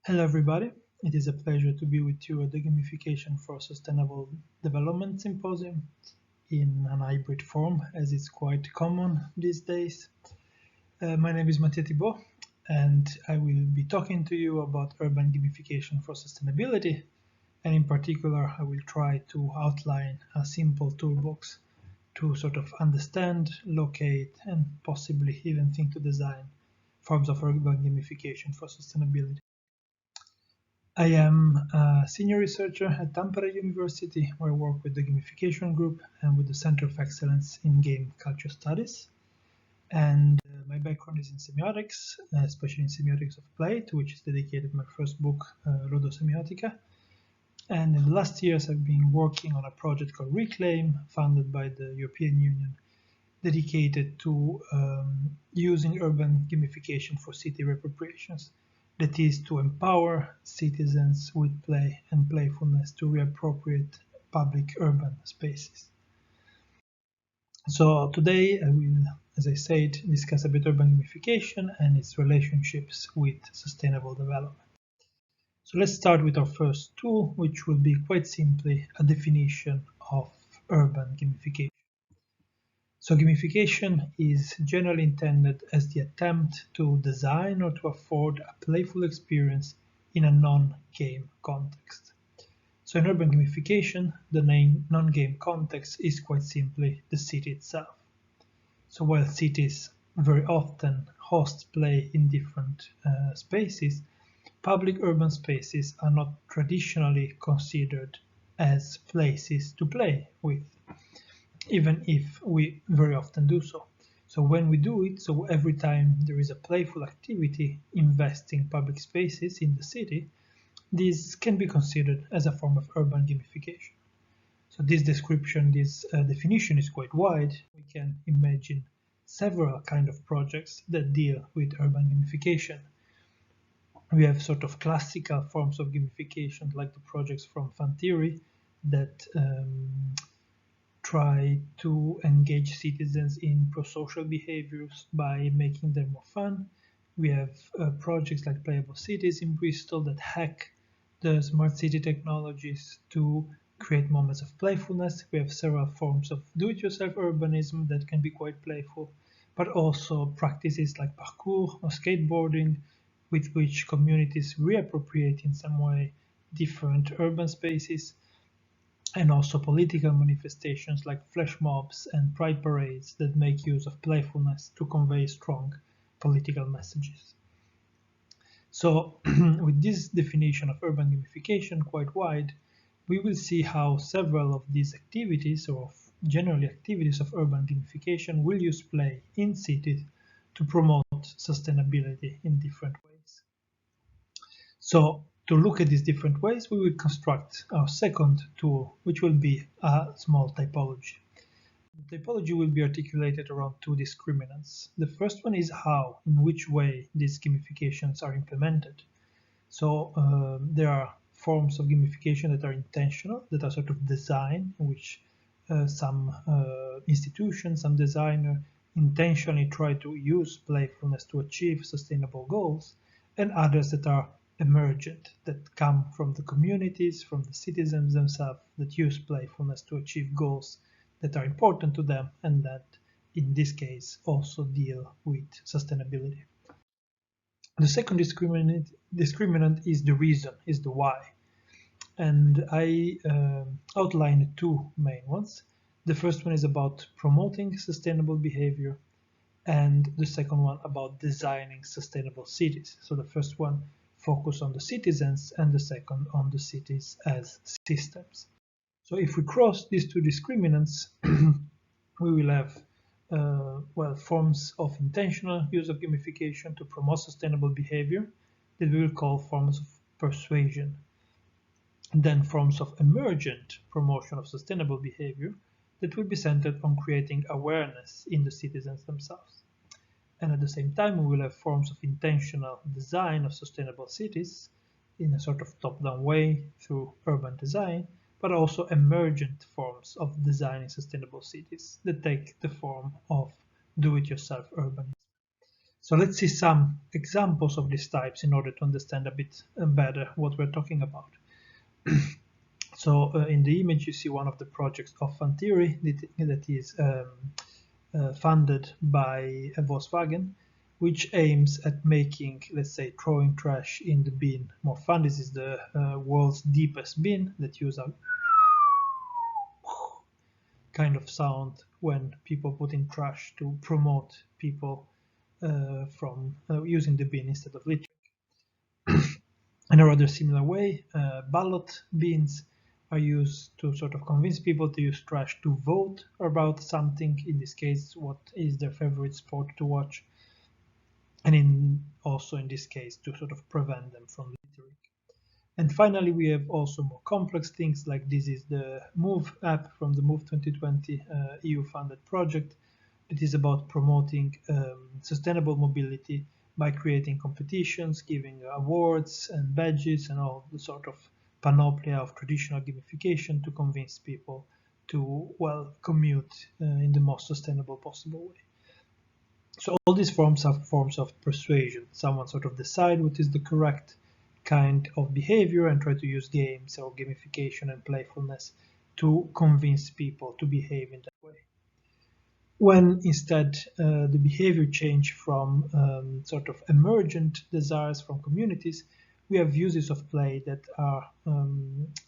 Hello everybody, it is a pleasure to be with you at the Gamification for Sustainable Development Symposium in an hybrid form, as it's quite common these days. My name is Mattia Thibault, and I will be talking to you about urban gamification for sustainability, and in particular I will try to outline a simple toolbox to sort of understand, locate, and possibly even think to design forms of urban gamification for sustainability. I am a senior researcher at Tampere University, where I work with the Gamification Group and with the Center of Excellence in Game Culture Studies. And my background is in semiotics, especially in semiotics of play, to which is dedicated my first book, Semiotica. And in the last years, I've been working on a project called Reclaim, funded by the European Union, dedicated to using urban gamification for city reappropriations. That is to empower citizens with play and playfulness to reappropriate public urban spaces. So today I will, as I said, discuss a bit urban gamification and its relationships with sustainable development. So let's start with our first tool, which will be quite simply a definition of urban gamification. So gamification is generally intended as the attempt to design or to afford a playful experience in a non-game context. So in urban gamification, the non-game context is quite simply the city itself. So while cities very often host play in different spaces, public urban spaces are not traditionally considered as places to play with, even if we very often do so. So when we do it, so every time there is a playful activity investing public spaces in the city, this can be considered as a form of urban gamification. So this description, this definition is quite wide. We can imagine several kind of projects that deal with urban gamification. We have sort of classical forms of gamification, like the projects from fan theory that try to engage citizens in pro-social behaviors by making them more fun. We have projects like Playful Cities in Bristol that hack the smart city technologies to create moments of playfulness. We have several forms of do-it-yourself urbanism that can be quite playful, but also practices like parkour or skateboarding, with which communities reappropriate in some way different urban spaces, and also political manifestations like flash mobs and pride parades that make use of playfulness to convey strong political messages. So with this definition of urban gamification quite wide, we will see how several of these activities, or generally activities of urban gamification, will use play in cities to promote sustainability in different ways. So to look at these different ways, we will construct our second tool, which will be a small typology. The typology will be articulated around two discriminants. The first one is how, in which way these gamifications are implemented. So there are forms of gamification that are intentional, that are sort of design, in which some institutions, some designer intentionally try to use playfulness to achieve sustainable goals, and others that are emergent, that come from the communities, from the citizens themselves, that use playfulness to achieve goals that are important to them, and that in this case also deal with sustainability. The second discriminant is the reason, is the why. And I outlined two main ones. The first one is about promoting sustainable behavior, and the second one about designing sustainable cities. So the first one focus on the citizens, and the second on the cities as systems. So if we cross these two discriminants, we will have forms of intentional use of gamification to promote sustainable behavior that we will call forms of persuasion. And then forms of emergent promotion of sustainable behavior that will be centered on creating awareness in the citizens themselves. And at the same time, we will have forms of intentional design of sustainable cities in a sort of top-down way through urban design, but also emergent forms of designing sustainable cities that take the form of do-it-yourself urbanism. So let's see some examples of these types in order to understand a bit better what we're talking about. So in the image you see one of the projects of Fan Theory that is funded by Volkswagen, which aims at making, let's say, throwing trash in the bin more fun. This is the world's deepest bin that uses a kind of sound when people put in trash to promote people from using the bin instead of littering. In a rather similar way, ballot bins are used to sort of convince people to use trash to vote about something, in this case, what is their favorite sport to watch, and also in this case to sort of prevent them from littering. And finally, we have also more complex things, like this is the Move app from the Move 2020 EU-funded project. It is about promoting sustainable mobility by creating competitions, giving awards and badges and all the sort of panoplia of traditional gamification to convince people to, well, commute in the most sustainable possible way. So all these forms are forms of persuasion. Someone sort of decide what is the correct kind of behavior and try to use games or gamification and playfulness to convince people to behave in that way. When instead the behavior change from sort of emergent desires from communities, we have uses of play that are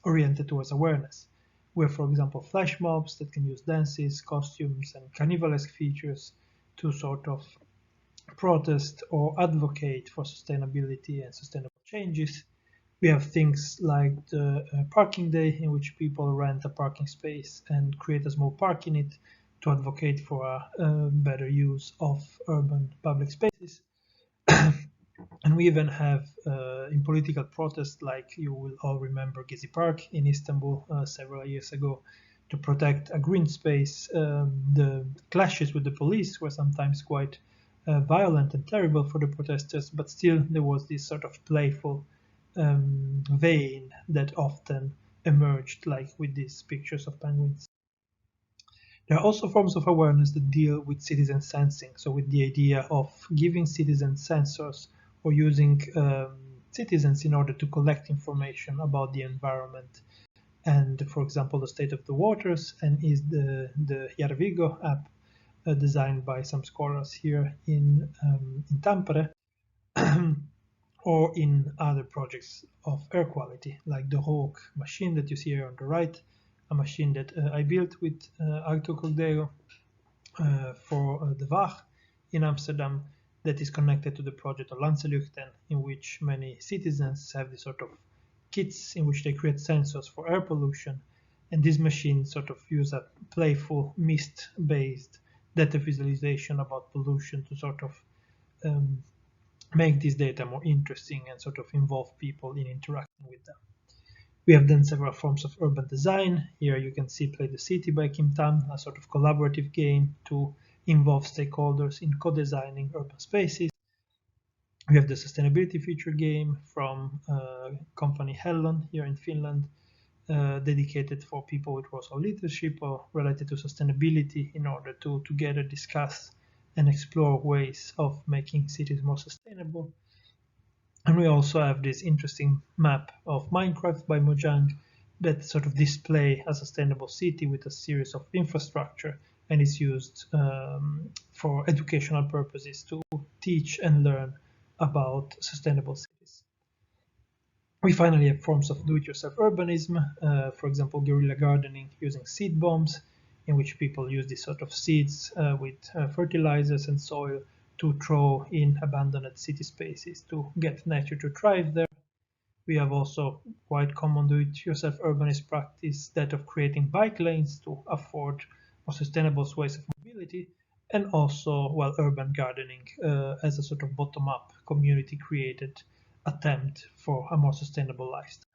oriented towards awareness. We have, for example, flash mobs that can use dances, costumes, and carnivalesque features to sort of protest or advocate for sustainability and sustainable changes. We have things like the parking day, in which people rent a parking space and create a small park in it to advocate for a better use of urban public spaces. And we even have in political protests, like you will all remember Gezi Park in Istanbul several years ago, to protect a green space. The clashes with the police were sometimes quite violent and terrible for the protesters, but still there was this sort of playful vein that often emerged, like with these pictures of penguins. There are also forms of awareness that deal with citizen sensing, so with the idea of giving citizens sensors or using citizens in order to collect information about the environment and, for example, the state of the waters, and is the Järvigo app designed by some scholars here in Tampere, or in other projects of air quality, like the Hawk machine that you see here on the right, a machine that I built with Arto Cordero for the Waag in Amsterdam, that is connected to the project of Landsluchten, in which many citizens have this sort of kits in which they create sensors for air pollution, and these machines sort of use a playful mist-based data visualization about pollution to sort of make this data more interesting and sort of involve people in interacting with them. We have then several forms of urban design. Here you can see Play the City by Kim Tam, a sort of collaborative game to involve stakeholders in co-designing urban spaces. We have the sustainability feature game from company Hellon here in Finland, dedicated for people with roles of leadership or related to sustainability in order to together discuss and explore ways of making cities more sustainable. And we also have this interesting map of Minecraft by Mojang that sort of display a sustainable city with a series of infrastructure, and is used for educational purposes to teach and learn about sustainable cities. We finally have forms of do-it-yourself urbanism, for example, guerrilla gardening using seed bombs, in which people use these sort of seeds with fertilizers and soil to throw in abandoned city spaces to get nature to thrive there. We have also quite common do-it-yourself urbanist practice, that of creating bike lanes to afford more sustainable ways of mobility, and also, well, urban gardening as a sort of bottom-up community-created attempt for a more sustainable lifestyle.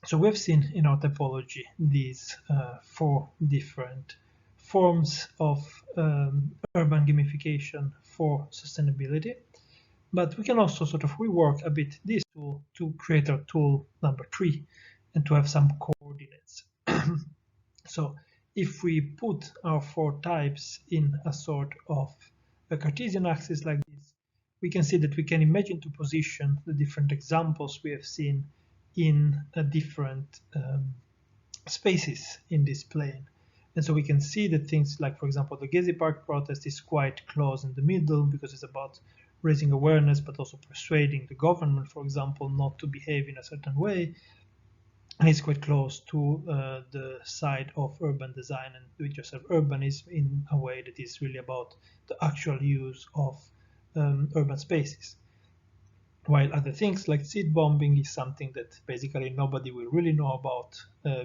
So we've seen in our typology these four different forms of urban gamification for sustainability, but we can also sort of rework a bit this tool to create our tool number 3 and to have some coordinates. So if we put our 4 types in a sort of a Cartesian axis like this, we can see that we can imagine to position the different examples we have seen in different spaces in this plane. And so we can see that things like, for example, the Gezi Park protest is quite close in the middle because it's about raising awareness, but also persuading the government, for example, not to behave in a certain way. And it's quite close to the side of urban design and do-it-yourself urbanism in a way that is really about the actual use of urban spaces. While other things like seed bombing is something that basically nobody will really know about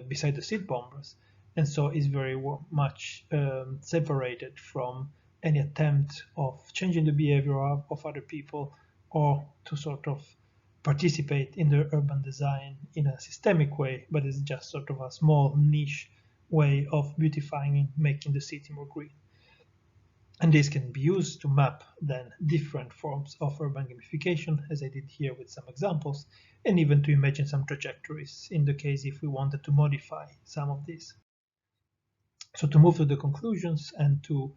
beside the seed bombers, and so is very much separated from any attempt of changing the behavior of other people or to sort of participate in the urban design in a systemic way, but it's just sort of a small niche way of beautifying and making the city more green. And this can be used to map then different forms of urban gamification, as I did here with some examples, and even to imagine some trajectories in the case if we wanted to modify some of these. So to move to the conclusions and to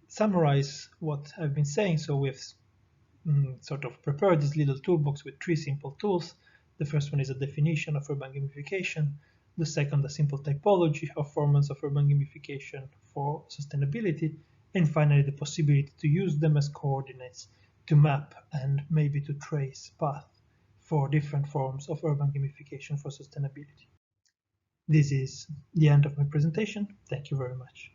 summarize what I've been saying, so we've sort of prepared this little toolbox with 3 simple tools. The first one is a definition of urban gamification. The second, a simple typology of formats of urban gamification for sustainability. And finally, the possibility to use them as coordinates to map and maybe to trace path for different forms of urban gamification for sustainability. This is the end of my presentation. Thank you very much.